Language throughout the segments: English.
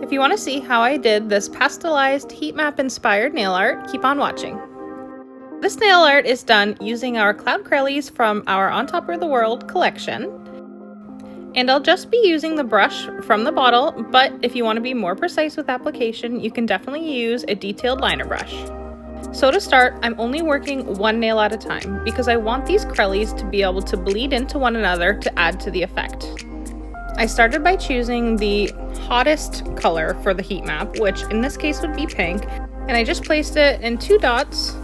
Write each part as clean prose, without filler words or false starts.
If you want to see how I did this pastelized heat map inspired nail art, keep on watching. This nail art is done using our Cloud Crellies from our On Top of the World collection. And I'll just be using the brush from the bottle, but if you want to be more precise with application, you can definitely use a detailed liner brush. So to start, I'm only working one nail at a time because I want these Crellies to be able to bleed into one another to add to the effect. I started by choosing the hottest color for the heat map, which in this case would be pink, and I just placed it in 2 dots,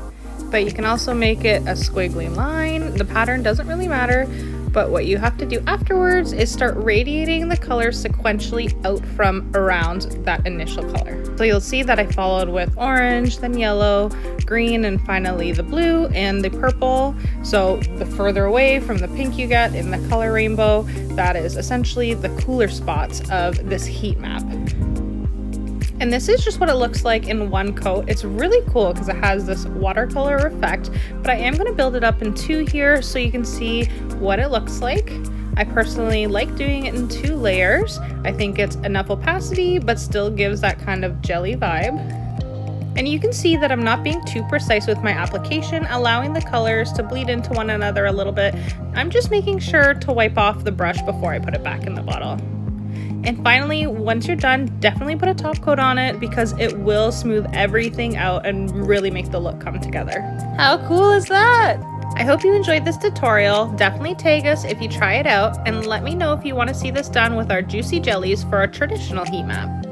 but you can also make it a squiggly line. The pattern doesn't really matter, but what you have to do afterwards is start radiating the color sequentially out from around that initial color. So you'll see that I followed with orange, then yellow, green, and finally the blue and the purple. So the further away from the pink you get in the color rainbow, that is essentially the cooler spots of this heat map. And this is just what it looks like in one coat. It's really cool because it has this watercolor effect, but I am going to build it up in 2 here so you can see what it looks like. I personally like doing it in 2 layers. I think it's enough opacity, but still gives that kind of jelly vibe. And you can see that I'm not being too precise with my application, allowing the colors to bleed into one another a little bit. I'm just making sure to wipe off the brush before I put it back in the bottle. And finally, once you're done, definitely put a top coat on it because it will smooth everything out and really make the look come together. How cool is that? I hope you enjoyed this tutorial. Definitely tag us if you try it out and let me know if you want to see this done with our juicy jellies for a traditional heat map.